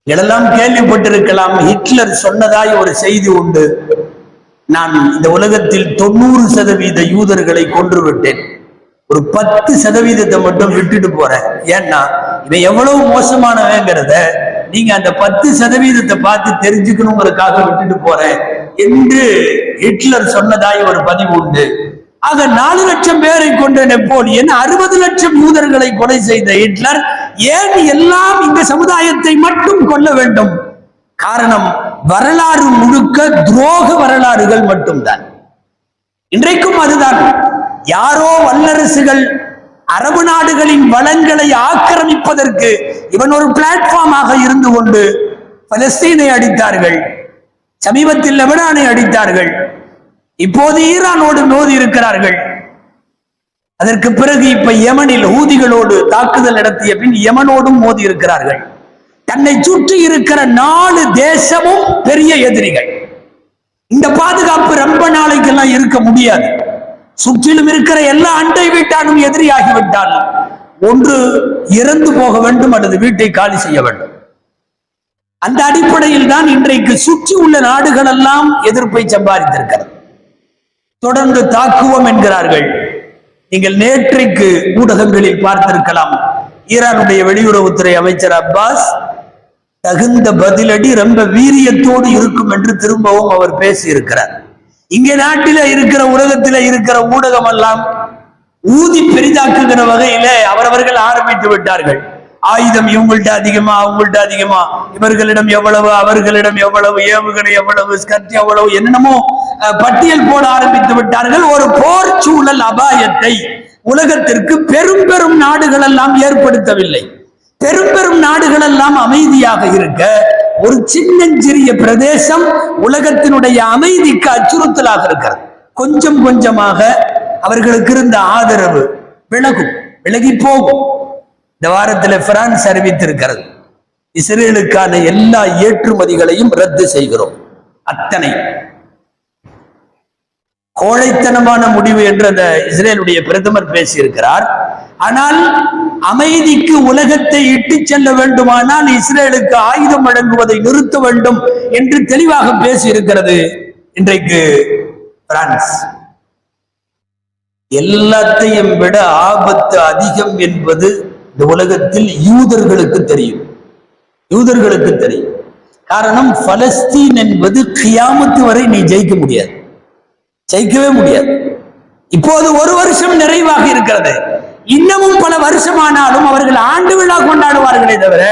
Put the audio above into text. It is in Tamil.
இதெல்லாம் கேள்விப்பட்டிருக்கலாம். ஹிட்லர் சொன்னதாய் ஒரு செய்தி உண்டு, நான் இந்த உலகத்தில் 90% யூதர்களை கொன்று விட்டேன், ஒரு 10% மட்டும் விட்டுட்டு போறேன். ஏன்னா இவன் எவ்வளவு மோசமானவங்கிறத நீங்க அந்த 10% பார்த்து தெரிஞ்சுக்கணுங்கிறதுக்காக விட்டுட்டு போறேன் என்று ஹிட்லர் சொன்னதாய் ஒரு பதிவு உண்டு. ஆக 4 லட்சம் பேரை கொண்ட நெப்போலியன் 60 லட்சம் யூதர்களை கொலை செய்த ஹிட்லர் ஏன் எல்லாம் இந்த சமுதாயத்தை மட்டும் கொல்ல வேண்டும்? காரணம், வரலாறு முழுக்க துரோக வரலாறுகள் மட்டும்தான். இன்றைக்கும் அதுதான். யாரோ வல்லரசுகள் அரபு நாடுகளின் வளங்களை ஆக்கிரமிப்பதற்கு இவன் ஒரு பிளாட்ஃபார்மாக இருந்து கொண்டு பலஸ்தீனை அடித்தார்கள், சமீபத்தில் லெபனானை அடித்தார்கள், இப்போது ஈரானோடு மோதி இருக்கிறார்கள். அதற்கு பிறகு இப்ப யமனில் ஹூதிகளோடு தாக்குதல் நடத்திய பின் யமனோடும் மோதி இருக்கிறார்கள். தன்னை சுற்றி இருக்கிற 4 தேசமும் பெரிய எதிரிகள். இந்த பாதுகாப்பு ரொம்ப நாளைக்கெல்லாம் இருக்க முடியாது. சுற்றிலும் இருக்கிற எல்லா அண்டை வீட்டானும் எதிரியாகிவிட்டால் ஒன்று இறந்து போக வேண்டும் அல்லது வீட்டை காலி செய்ய வேண்டும். அந்த அடிப்படையில் தான் இன்றைக்கு சுற்றி உள்ள நாடுகள் எல்லாம் எதிர்ப்பை சம்பாதித்திருக்கிறது. தொடர்ந்து தாக்குவோம் என்கிறார்கள். நீங்கள் நேற்றைக்கு ஊடகங்களில் பார்த்திருக்கலாம், ஈரானுடைய வெளியுறவுத்துறை அமைச்சர் அப்பாஸ் தகுந்த பதிலடி ரொம்ப வீரியத்தோடு இருக்கும் என்று திரும்பவும் அவர் பேசி இருக்கிறார். இங்கே நாட்டில இருக்கிற உலகத்தில இருக்கிற ஊடகம் எல்லாம் ஊதி பெரிதாக்குகிற வகையில அவரவர்கள் ஆரம்பித்து விட்டார்கள். ஆயுதம் இவங்கள்ட்ட அதிகமா, அவங்கள்ட்ட அதிகமா, இவர்களிடம் எவ்வளவு, அவர்களிடம் எவ்வளவு, ஏவுகணை எவ்வளவு, ஸ்கர்ட் எவ்வளவு, என்னென்னமோ பட்டியல் போட ஆரம்பித்து விட்டார்கள். ஒரு போர் சூழல் அபாயத்தை உலகத்திற்கு பெரும் பெரும் நாடுகள் எல்லாம் ஏற்படுத்தவில்லை. பெரும் பெரும் நாடுகள் எல்லாம் அமைதியாக இருக்க ஒரு சின்னஞ்சிறிய பிரதேசம் உலகத்தினுடைய அமைதிக்கு அச்சுறுத்தலாக இருக்கிறது. கொஞ்சம் கொஞ்சமாக அவர்களுக்கு இருந்த ஆதரவு விலகி போகும். இந்த வாரத்தில் பிரான்ஸ் அறிவித்திருக்கிறது, இஸ்ரேலுக்கான எல்லா ஏற்றுமதிகளையும் ரத்து செய்கிறோம். அத்தனை கோழைத்தனமான முடிவு என்று அந்த இஸ்ரேலுடைய பிரதமர் பேசியிருக்கிறார். ஆனால் அமைதிக்கு உலகத்தை இட்டு செல்ல வேண்டுமானால் இஸ்ரேலுக்கு ஆயுதம் வழங்குவதை நிறுத்த வேண்டும் என்று தெளிவாக பேசியிருக்கிறது இன்றைக்கு பிரான்ஸ். எல்லாத்தையும் விட ஆபத்து அதிகம் என்பது இந்த உலகத்தில் யூதர்களுக்கு தெரியும். யூதர்களுக்கு தெரியும். காரணம், பலஸ்தீன் என்பது கியாமத்து வரை நீ ஜெயிக்க முடியாது, ஜெயிக்கவே முடியாது. இப்போது 1 வருஷம் நிறைவாக இருக்கிறது. இன்னமும் பல வருஷமானாலும் அவர்கள் ஆண்டு விழா கொண்டாடுவார்களே தவிர